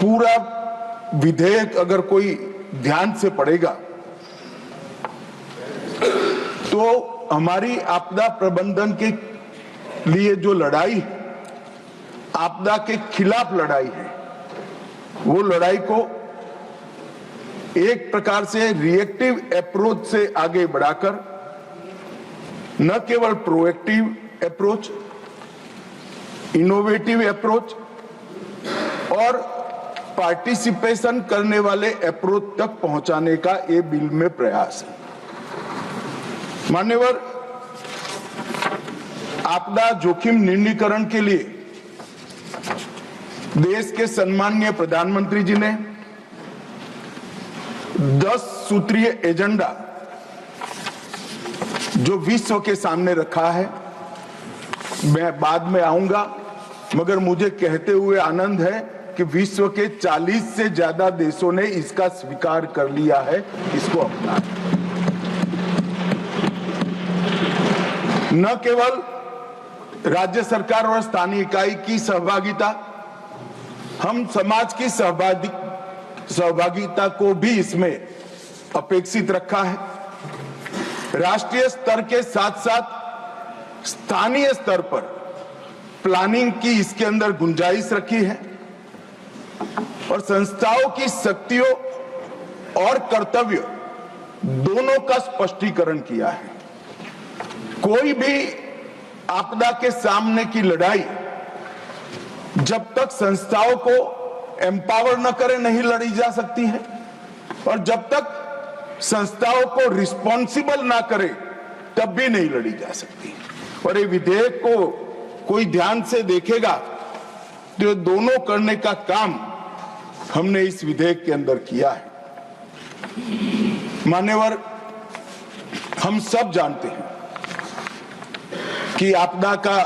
पूरा विधेयक अगर कोई ध्यान से पढ़ेगा तो हमारी आपदा प्रबंधन के लिए जो लड़ाई, आपदा के खिलाफ लड़ाई है, वो लड़ाई को एक प्रकार से रिएक्टिव अप्रोच से आगे बढ़ाकर न केवल प्रोएक्टिव अप्रोच, इनोवेटिव अप्रोच और पार्टिसिपेशन करने वाले अप्रोच तक पहुंचाने का ये बिल में प्रयास है। मान्यवर, आपदा जोखिम न्यूनीकरण के लिए देश के सम्माननीय प्रधानमंत्री जी ने 10 सूत्रीय एजेंडा जो विश्व के सामने रखा है, मैं बाद में आऊंगा, मगर मुझे कहते हुए आनंद है कि विश्व के 40 से ज्यादा देशों ने इसका स्वीकार कर लिया है, इसको अपना। न केवल राज्य सरकार और स्थानीय इकाई की सहभागिता, हम समाज की सहभागिता को भी इसमें अपेक्षित रखा है। राष्ट्रीय स्तर के साथ साथ स्थानीय स्तर पर प्लानिंग की इसके अंदर गुंजाइश रखी है और संस्थाओं की शक्तियों और कर्तव्य दोनों का स्पष्टीकरण किया है। कोई भी आपदा के सामने की लड़ाई जब तक संस्थाओं को एम्पावर न करे नहीं लड़ी जा सकती है, और जब तक संस्थाओं को रिस्पॉन्सिबल ना करे तब भी नहीं लड़ी जा सकती। और ये विधेयक को कोई ध्यान से देखेगा तो दोनों करने का काम हमने इस विधेयक के अंदर किया है। मान्यवर, हम सब जानते हैं कि आपदा का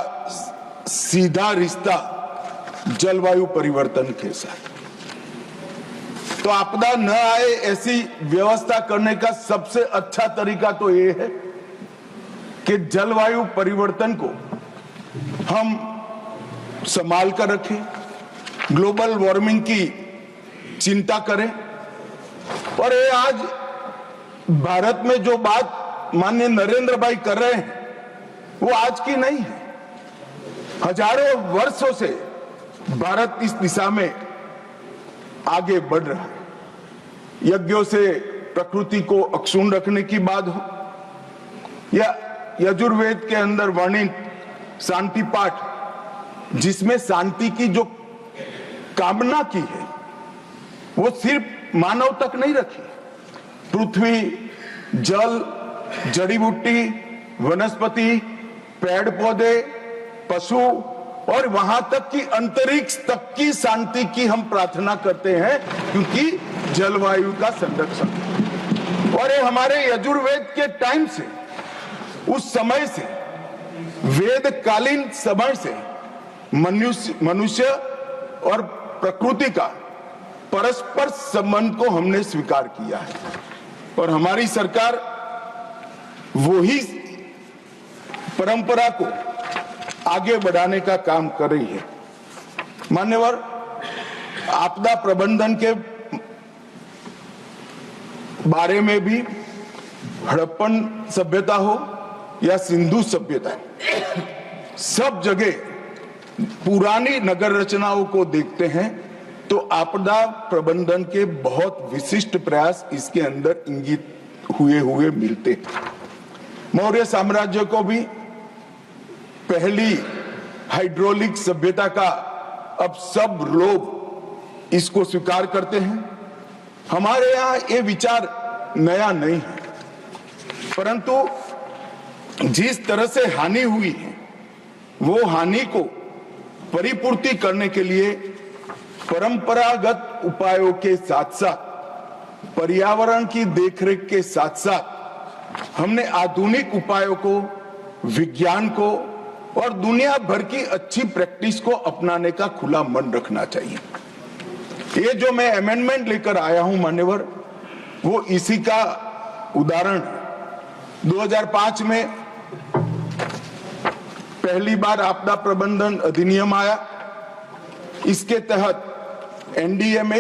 सीधा रिश्ता जलवायु परिवर्तन के साथ, तो आपदा न आए ऐसी व्यवस्था करने का सबसे अच्छा तरीका तो ये है कि जलवायु परिवर्तन को हम संभाल कर रखें, ग्लोबल वार्मिंग की चिंता करें। और ये आज भारत में जो बात माननीय नरेंद्र भाई कर रहे हैं वो आज की नहीं है, हजारों वर्षों से भारत इस दिशा में आगे बढ़ रहा है। यज्ञों से प्रकृति को अक्षुण्ण रखने की बात हो, या यजुर्वेद के अंदर वर्णित शांति पाठ, जिसमें शांति की जो कामना की है वो सिर्फ मानव तक नहीं रखी, पृथ्वी, जल, जड़ी बूटी, वनस्पति, पेड़ पौधे, पशु और वहां तक कि अंतरिक्ष तक की शांति की हम प्रार्थना करते हैं, क्योंकि जलवायु का संरक्षण। और ये हमारे यजुर्वेद के टाइम से, उस समय से, वेदकालीन समय से मनुष्य और प्रकृति का परस्पर संबंध को हमने स्वीकार किया है और हमारी सरकार वही परंपरा को आगे बढ़ाने का काम कर रही है। मान्यवर, आपदा प्रबंधन के बारे में भी हड़प्पन सभ्यता हो या सिंधु सभ्यता, सब जगह पुरानी नगर रचनाओं को देखते हैं तो आपदा प्रबंधन के बहुत विशिष्ट प्रयास इसके अंदर इंगित हुए मिलते हैं। मौर्य साम्राज्य को भी पहली हाइड्रोलिक सभ्यता का अब सब लोग इसको स्वीकार करते हैं। हमारे यहाँ ये विचार नया नहीं है, परंतु जिस तरह से हानि हुई है वो हानि को परिपूर्ति करने के लिए परंपरागत उपायों के साथ साथ, पर्यावरण की देखरेख के साथ साथ हमने आधुनिक उपायों को, विज्ञान को और दुनिया भर की अच्छी प्रैक्टिस को अपनाने का खुला मन रखना चाहिए। ये जो मैं अमेंडमेंट लेकर आया हूं मान्यवर, वो इसी का उदाहरण। 2005 में पहली बार आपदा प्रबंधन अधिनियम आया। इसके तहत एनडीएमए,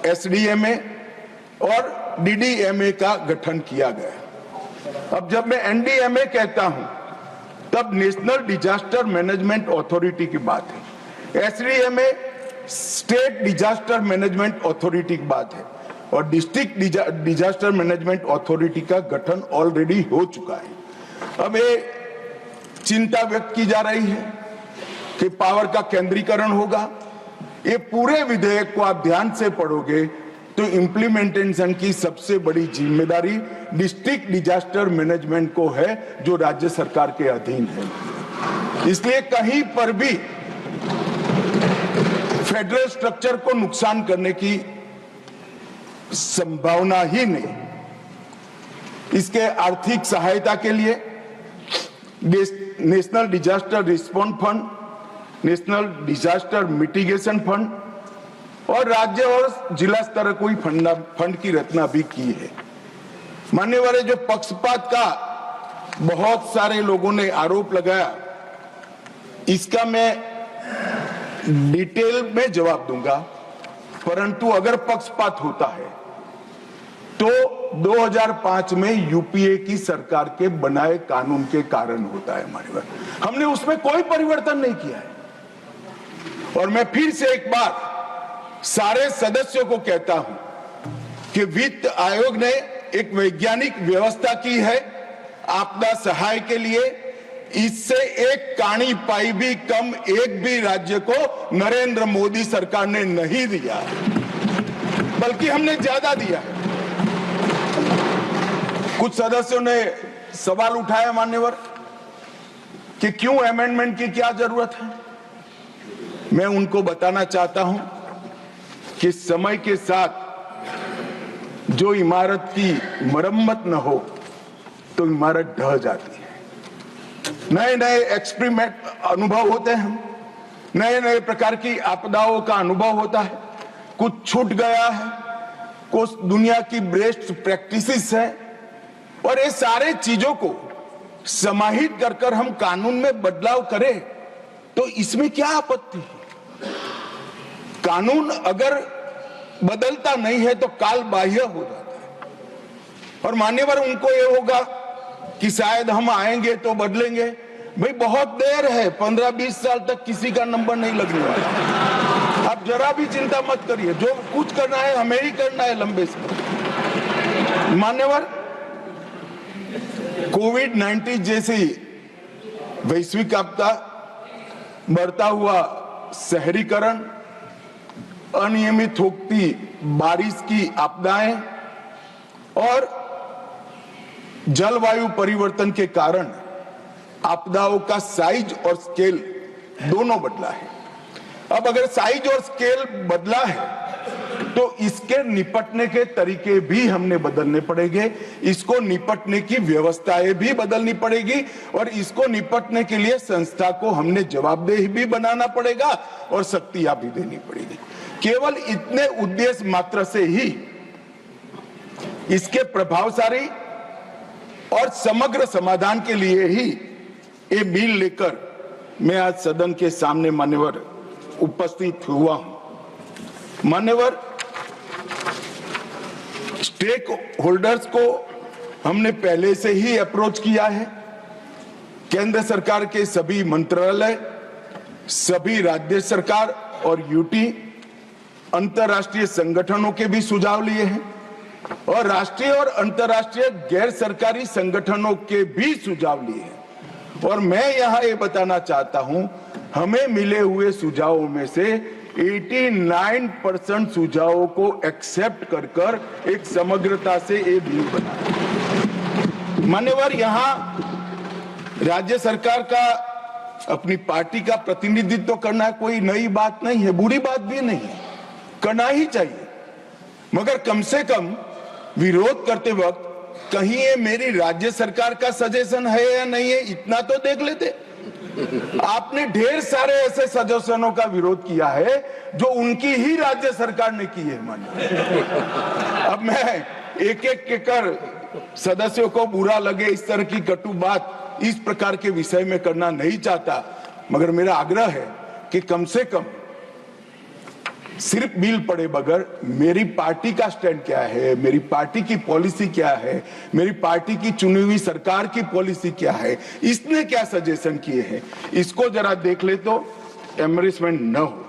एसडीएमए और डीडीएमए का गठन किया गया। अब जब मैं एनडीएमए कहता हूं तब नेशनल डिजास्टर मैनेजमेंट अथॉरिटी की बात है, SDMA state disaster management authority की बात है और डिस्ट्रिक्ट डिजास्टर मैनेजमेंट अथॉरिटी का गठन ऑलरेडी हो चुका है। अब ये चिंता व्यक्त की जा रही है कि पावर का केंद्रीकरण होगा। ये पूरे विधेयक को आप ध्यान से पढ़ोगे तो इम्प्लीमेंटेशन की सबसे बड़ी जिम्मेदारी डिस्ट्रिक्ट डिजास्टर मैनेजमेंट को है, जो राज्य सरकार के अधीन है। इसलिए कहीं पर भी फेडरल स्ट्रक्चर को नुकसान करने की संभावना ही नहीं। इसके आर्थिक सहायता के लिए national disaster response fund, national disaster mitigation fund और राज्य और जिला स्तर कोई फंड की रचना भी की है। मान्यवर, जो पक्षपात का बहुत सारे लोगों ने आरोप लगाया, इसका मैं डिटेल में जवाब दूंगा, परंतु अगर पक्षपात होता है तो 2005 में यूपीए की सरकार के बनाए कानून के कारण होता है। मान्यवर, हमने उसमें कोई परिवर्तन नहीं किया है। और मैं फिर से एक बार सारे सदस्यों को कहता हूं कि वित्त आयोग ने एक वैज्ञानिक व्यवस्था की है आपदा सहाय के लिए। इससे एक काणी पाई भी कम एक भी राज्य को नरेंद्र मोदी सरकार ने नहीं दिया, बल्कि हमने ज्यादा दिया है। कुछ सदस्यों ने सवाल उठाया मान्यवर कि क्यों अमेंडमेंट की क्या जरूरत है। मैं उनको बताना चाहता हूं कि समय के साथ जो इमारत की मरम्मत न हो तो इमारत ढह जाती है। नए नए एक्सपेरिमेंट अनुभव होते हैं, नए नए प्रकार की आपदाओं का अनुभव होता है। कुछ छूट गया है, कुछ दुनिया की बेस्ट प्रैक्टिसेस है, और ये सारे चीजों को समाहित कर हम कानून में बदलाव करें तो इसमें क्या आपत्ति है। कानून अगर बदलता नहीं है तो काल बाह्य हो जाता है। और मान्यवर, उनको ये होगा कि शायद हम आएंगे तो बदलेंगे। भाई बहुत देर है, 15-20 साल तक किसी का नंबर नहीं लगने वाला। आप जरा भी चिंता मत करिए, जो कुछ करना है हमें ही करना है लंबे समय। मान्यवर, कोविड-19 जैसी वैश्विक आपदा, बढ़ता हुआ शहरीकरण, अनियमित होती बारिश की आपदाएं और जलवायु परिवर्तन के कारण आपदाओं का साइज और स्केल दोनों बदला है। अब अगर साइज और स्केल बदला है तो इसके निपटने के तरीके भी हमने बदलने पड़ेंगे, इसको निपटने की व्यवस्थाएं भी बदलनी पड़ेगी और इसको निपटने के लिए संस्था को हमने जवाबदेह भी बनाना पड़ेगा और शक्तियां भी देनी पड़ेगी। केवल इतने उद्देश्य मात्र से ही इसके प्रभावशाली और समग्र समाधान के लिए ही ये बिल लेकर मैं आज सदन के सामने मान्यवर उपस्थित हुआ हूं। मान्यवर, स्टेक होल्डर्स को हमने पहले से ही अप्रोच किया है। केंद्र सरकार के सभी मंत्रालय, सभी राज्य सरकार और यूटी, अंतर्राष्ट्रीय संगठनों के भी सुझाव लिए हैं और राष्ट्रीय और अंतर्राष्ट्रीय गैर सरकारी संगठनों के भी सुझाव लिए हैं। और मैं यहां ये बताना चाहता हूं, हमें मिले हुए सुझावों में से 89% सुझावों को एक्सेप्ट कर एक समग्रता से ये बिल बना। मान्यवर, यहां राज्य सरकार का अपनी पार्टी का प्रतिनिधित्व करना कोई नई बात नहीं है, बुरी बात भी नहीं है, करना ही चाहिए। मगर कम से कम विरोध करते वक्त कहीं ये मेरी राज्य सरकार का सजेशन है या नहीं है, इतना तो देख लेते। आपने ढेर सारे ऐसे सजेशनों का विरोध किया है जो उनकी ही राज्य सरकार ने की है। मानिए, अब मैं एक एक कर सदस्यों को बुरा लगे इस तरह की कटु बात इस प्रकार के विषय में करना नहीं चाहता, मगर मेरा आग्रह है कि कम से कम सिर्फ बिल पढ़े बगैर मेरी पार्टी का स्टैंड क्या है, मेरी पार्टी की पॉलिसी क्या है, मेरी पार्टी की चुनी हुई सरकार की पॉलिसी क्या है, इसने क्या सजेशन किए हैं, इसको जरा देख ले तो एम्बेरसमेंट न हो।